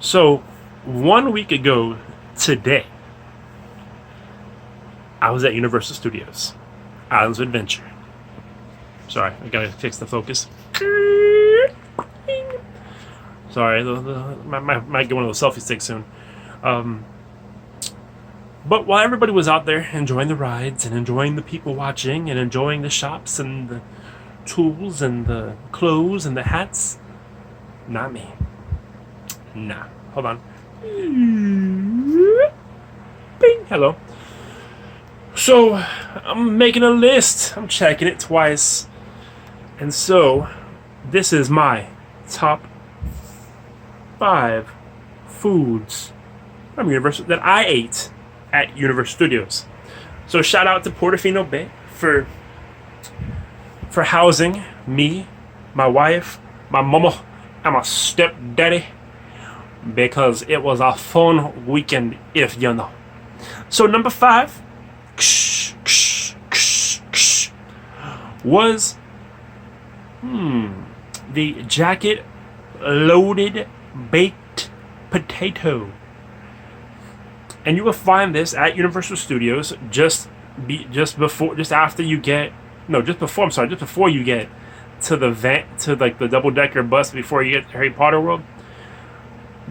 So, 1 week ago today, I was at Universal Studios, Islands of Adventure. Sorry, I gotta fix the focus. Sorry, might get one of those selfie sticks soon. Um, but while everybody was out there enjoying the rides and enjoying the people watching and enjoying the shops and the tools and the clothes and the hats, not me. Nah, hold on. Bing, hello. So, I'm making a list. I'm checking it twice. And so, this is my top 5 foods from Universal that I ate at Universal Studios. So, shout out to Portofino Bay for housing me, my wife, my mama, and my stepdaddy, because it was a fun weekend, if you know. So number 5 was the jacket loaded baked potato. And you will find this at Universal Studios just before you get to the like the double decker bus before you get to Harry Potter World.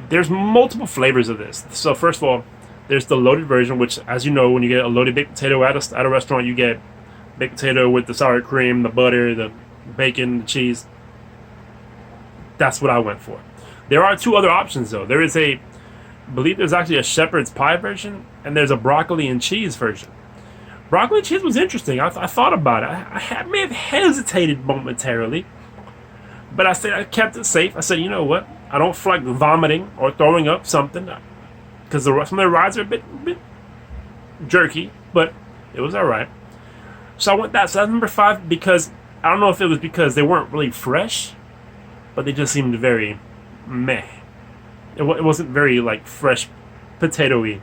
There's multiple flavors of this. So first of all, there's the loaded version, which, as you know, when you get a loaded baked potato at a restaurant, you get baked potato with the sour cream, the butter, the bacon, the cheese. That's what I went for. There are 2 other options though. I believe there's actually a shepherd's pie version, and there's a broccoli and cheese version. Broccoli and cheese was interesting. I thought about it. I may have hesitated momentarily, but I kept it safe. I said, you know what? I don't feel like vomiting or throwing up something, because some of the rides are a bit jerky, but it was all right. So I went that. So that's number 5, because I don't know if it was because they weren't really fresh, but they just seemed very meh. It wasn't very like fresh potato-y.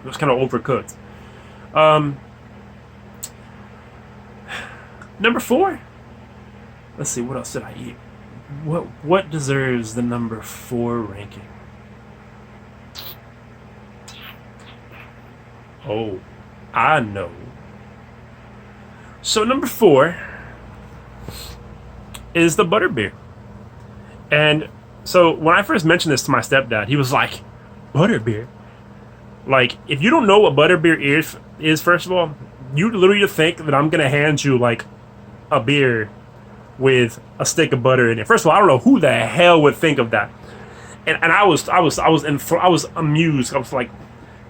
It was kind of overcooked. Number 4. Let's see, what else did I eat? What deserves the number 4 ranking? Oh, I know. So number 4 is the butterbeer. And so when I first mentioned this to my stepdad, he was like, butterbeer? Like, if you don't know what butterbeer is first of all, you literally think that I'm gonna hand you like a beer with a stick of butter in it. First of all, I don't know who the hell would think of that. And I was amused. I was like,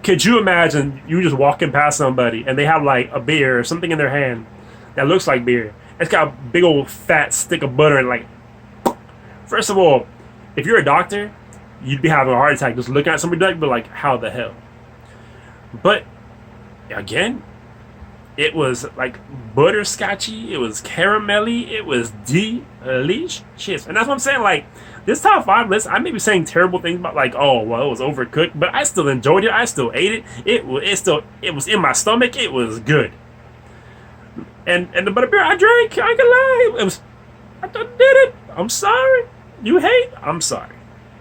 could you imagine you just walking past somebody and they have like a beer or something in their hand that looks like beer? It's got a big old fat stick of butter and like. First of all, if you're a doctor, you'd be having a heart attack just looking at somebody like, but like, how the hell? But again, it was like butterscotchy, it was caramelly, it was delicious. And that's what I'm saying, like, this top 5 list, I may be saying terrible things about like, oh, well, it was overcooked, but I still enjoyed it, I still ate it, it was in my stomach, it was good. And the butterbeer I drank, I can lie, I did it, I'm sorry. You hate, I'm sorry.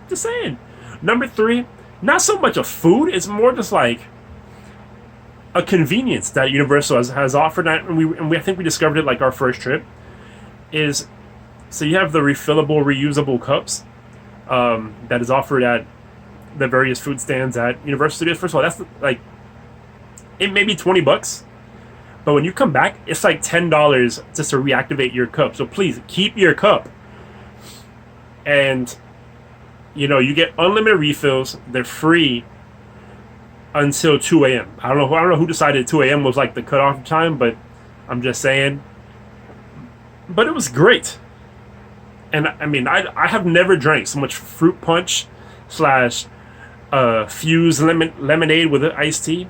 Just saying. Number 3, not so much a food, it's more just like a convenience that Universal has offered, and I think we discovered it like our first trip. Is so you have the refillable, reusable cups that is offered at the various food stands at Universal Studios. First of all, that's like, it may be $20, but when you come back, it's like $10 just to reactivate your cup. So please keep your cup, and you get unlimited refills. They're free until 2 a.m. I don't know who decided 2 a.m. was like the cutoff time, but I'm just saying. But it was great. And I mean, I have never drank so much fruit punch / fused lemonade with iced tea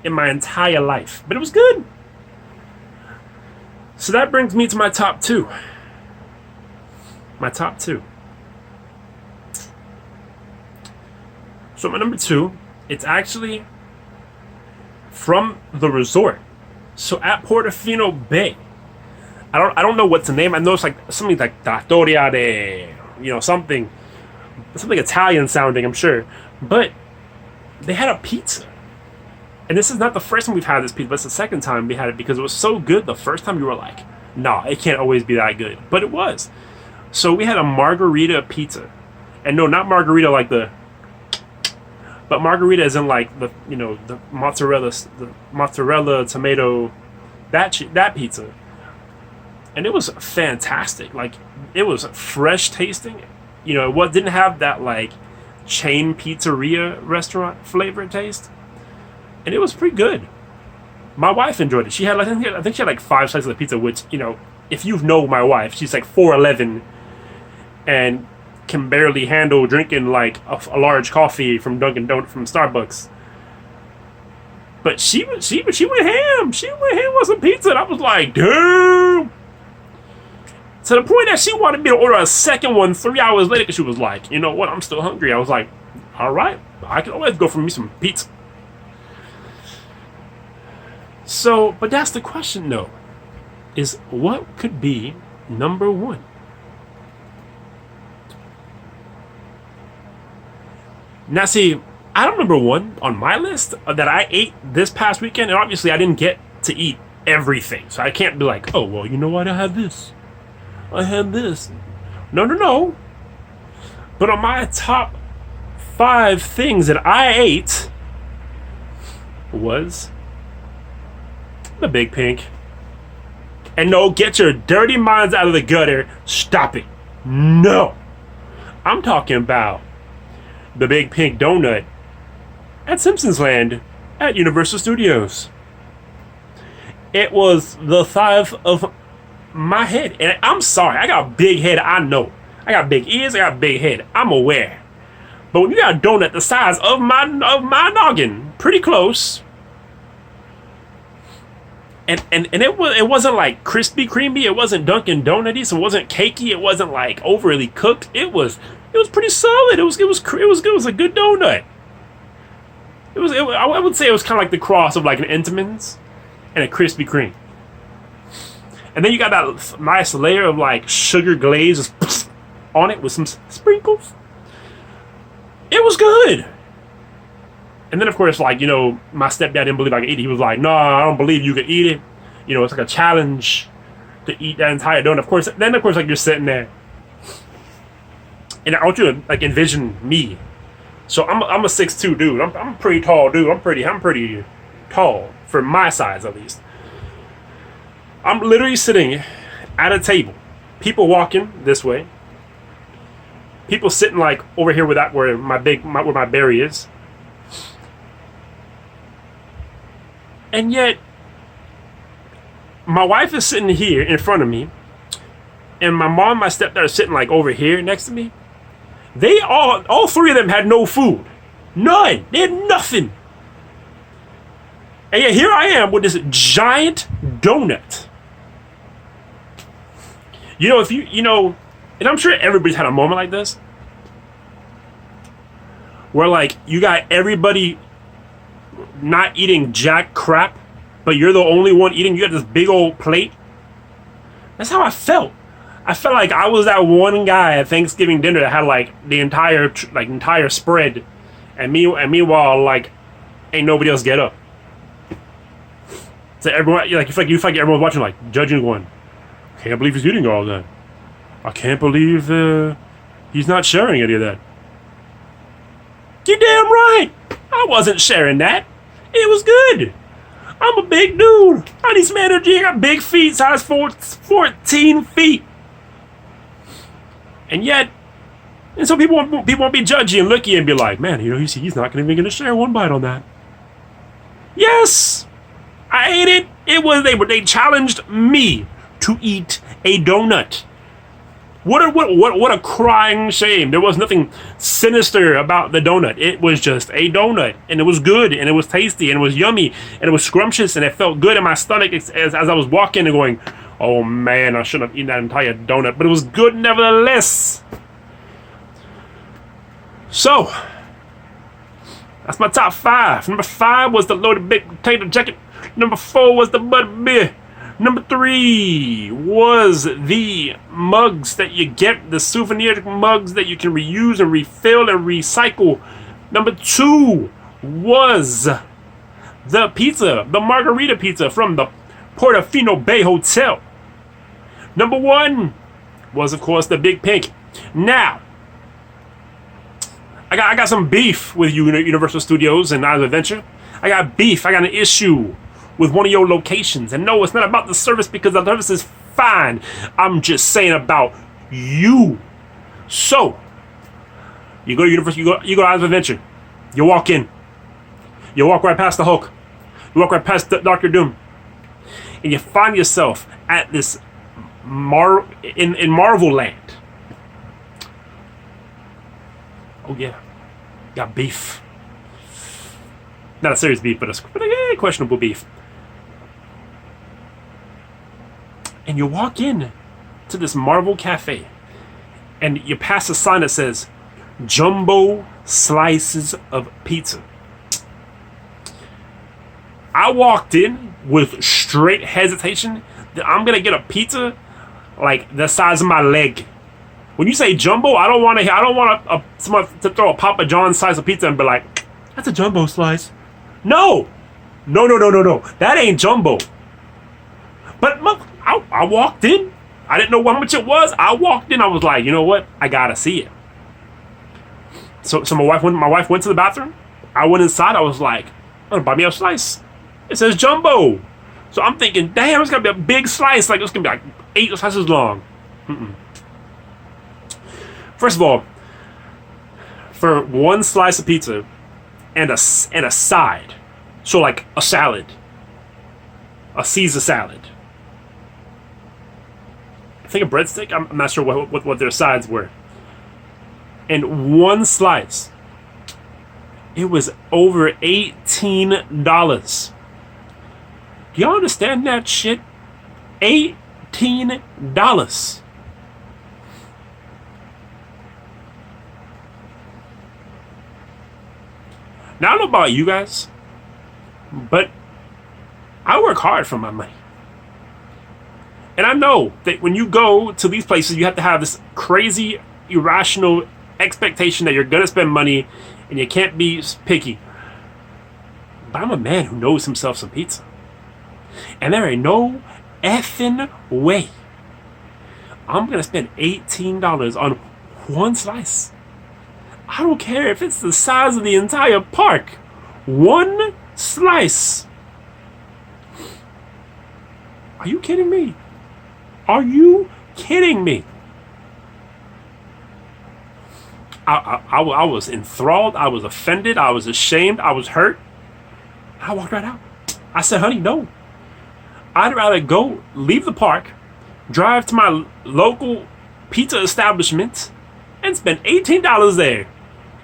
in my entire life. But it was good. So that brings me to my top 2. My top 2. So my number 2, it's actually from the resort. So at Portofino Bay, I don't know what's the name. I know it's like something like Trattoria de, something. something Italian sounding, I'm sure. But they had a pizza. And this is not the first time we've had this pizza, but it's the second time we had it because it was so good the first time you were like, nah, it can't always be that good. But it was. So we had a margarita pizza. And no, not margarita like but margarita as in like the mozzarella tomato, that pizza. And it was fantastic. Like, it was fresh tasting. It didn't have that like chain pizzeria restaurant flavor taste. And it was pretty good. My wife enjoyed it. She had, I think she had like 5 slices of pizza, which, if you know my wife, she's like 4'11" and can barely handle drinking like a large coffee from Dunkin' Donuts from Starbucks. But she went ham. She went ham with some pizza, and I was like, damn. To the point that she wanted me to order a second one 3 hours later because she was like, you know what, I'm still hungry. I was like, all right, I can always go for me some pizza. So, but that's the question though, is what could be number one? Now see, item number one on my list that I ate this past weekend, and obviously I didn't get to eat everything, so I can't be like, oh, well, you know what, I had this. No. But on my top 5 things that I ate was the Big Pink. And no, get your dirty minds out of the gutter. Stop it. No. I'm talking about the Big Pink Donut at Simpsons Land at Universal Studios. It was the size of my head. And I'm sorry, I got a big head, I know. I got big ears, I got a big head. I'm aware. But when you got a donut the size of my noggin, pretty close. And it wasn't like crispy creamy, it wasn't Dunkin' Donuty, so it wasn't cakey, it wasn't like overly cooked. It was pretty solid. It was good. It was a good donut. I would say it was kind of like the cross of like an Entenmann's and a Krispy Kreme. And then you got that nice layer of like sugar glaze just on it with some sprinkles. It was good. And then of course, like, my stepdad didn't believe I could eat it. He was like, no, I don't believe you could eat it. It's like a challenge to eat that entire donut. Of course, like you're sitting there. And I want you to like envision me. So I'm a 6'2" dude. I'm a pretty tall dude. I'm pretty tall for my size at least. I'm literally sitting at a table. People walking this way. People sitting like over here where my berry is. And yet my wife is sitting here in front of me, and my mom and my stepdad are sitting like over here next to me. They all 3 of them had no food. None. They had nothing. And yet here I am with this giant donut. And I'm sure everybody's had a moment like this, where like you got everybody not eating jack crap, but you're the only one eating. You got this big old plate. That's how I felt. I felt like I was that one guy at Thanksgiving dinner that had like the entire spread, and meanwhile like ain't nobody else get up. So everyone you feel like everyone's watching like judging one. Can't believe he's eating all that. I can't believe he's not sharing any of that. You damn right. I wasn't sharing that. It was good. I'm a big dude. I need some energy. I got big feet, size 14 feet. And yet, so people won't be judgy and looky and be like, man, he's not even going to share one bite on that. Yes, I ate it. They challenged me to eat a donut. What a crying shame. There was nothing sinister about the donut. It was just a donut, and it was good, and it was tasty, and it was yummy, and it was scrumptious, and it felt good in my stomach as I was walking and going, oh man, I shouldn't have eaten that entire donut, but it was good nevertheless. So, that's my top 5. Number 5 was the loaded baked potato jacket. Number 4 was the butterbeer. Number 3 was the mugs that you get, the souvenir mugs that you can reuse and refill and recycle. Number 2 was the pizza, the margarita pizza from the Portofino Bay Hotel. Number 1 was, of course, the Big Pink. Now, I got some beef with Universal Studios and Islands of Adventure. I got beef. I got an issue with one of your locations. And no, it's not about the service because the service is fine. I'm just saying about you. So, you go to Universal, you go to Islands of Adventure. You walk in. You walk right past the Hulk. You walk right past Dr. Doom. And you find yourself at this in Marvel Land. Oh yeah, got beef. Not a serious beef, but a questionable beef. And you walk in to this Marvel Cafe, and you pass a sign that says, "Jumbo slices of pizza." I walked in with straight hesitation that I'm gonna get a pizza like the size of my leg. When you say jumbo, I don't want someone to throw a Papa John's slice of pizza and be like, "That's a jumbo slice." No, that ain't jumbo. But I walked in. I didn't know how much it was. I walked in. I was like, you know what? I gotta see it. So my wife went to the bathroom. I went inside. I was like, I'm gonna buy me a slice. It says jumbo. So I'm thinking, damn, it's gonna be a big slice. Like it's gonna be like 8 slices long. First of all, for one slice of pizza and a side, so like a salad, a Caesar salad, I think a breadstick. I'm not sure what their sides were. And one slice, it was over $18. Do y'all understand that shit? $18. Now, I don't know about you guys, but I work hard for my money. And I know that when you go to these places, you have to have this crazy, irrational expectation that you're going to spend money and you can't be picky. But I'm a man who knows himself some pizza. And there ain't no effing way I'm going to spend $18 on one slice. I don't care if it's the size of the entire park. One slice. Are you kidding me? Are you kidding me? I was enthralled. I was offended. I was ashamed. I was hurt. I walked right out. I said, honey, no. I'd rather go leave the park, drive to my local pizza establishment, and spend $18 there.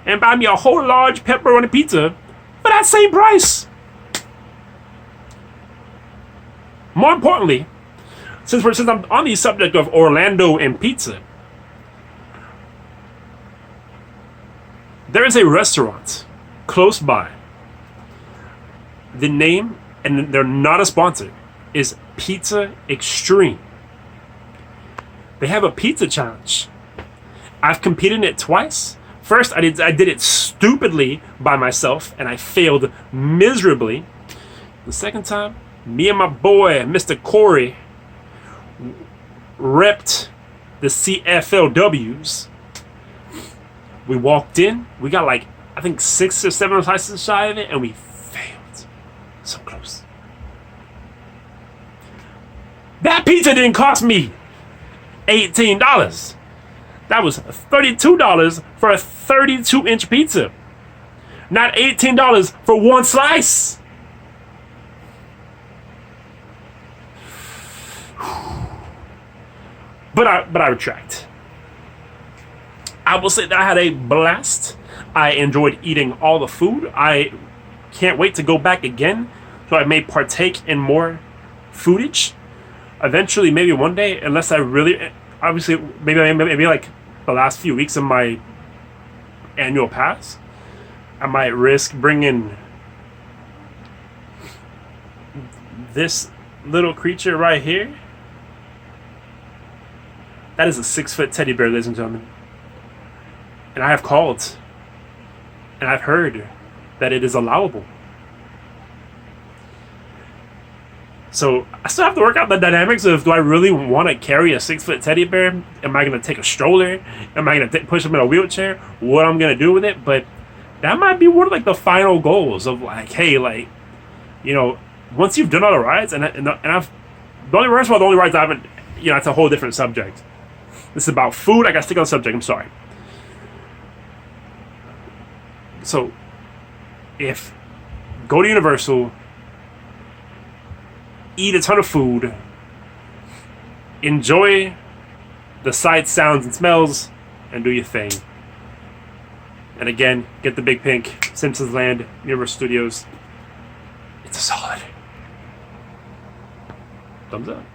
And buy me a whole large pepperoni pizza for that same price. More importantly, since I'm on the subject of Orlando and pizza, there is a restaurant close by. The name, and they're not a sponsor, is Pizza Extreme. They have a pizza challenge. I've competed in it twice. First, I did it stupidly by myself, and I failed miserably. The second time, me and my boy, Mr. Corey, repped the CFLWs. We walked in. We got like, I think 6 or 7 slices shy of it, and we failed. So close. That pizza didn't cost me $18. That was $32 for a 32-inch pizza. Not $18 for one slice. But I retract. I will say that I had a blast. I enjoyed eating all the food. I can't wait to go back again so I may partake in more foodage. Eventually, maybe one day, unless I really, obviously, maybe like the last few weeks of my annual pass, I might risk bringing this little creature right here, that is a 6-foot teddy bear, ladies and gentlemen. And I have called, and I've heard that it is allowable. So I still have to work out the dynamics of, do I really want to carry a 6-foot teddy bear? Am I going to take a stroller? Am I going to push him in a wheelchair? What I'm going to do with it? But that might be one of like the final goals of like, hey, like, you know, once you've done all the rides, and I've the only rides I haven't, you know, it's a whole different subject. This is about food. I got to stick on the subject. I'm sorry. So, if go to Universal, eat a ton of food, enjoy the sights, sounds, and smells, and do your thing. And again, get the Big Pink, Simpsons Land, Universal Studios. It's a solid thumbs up.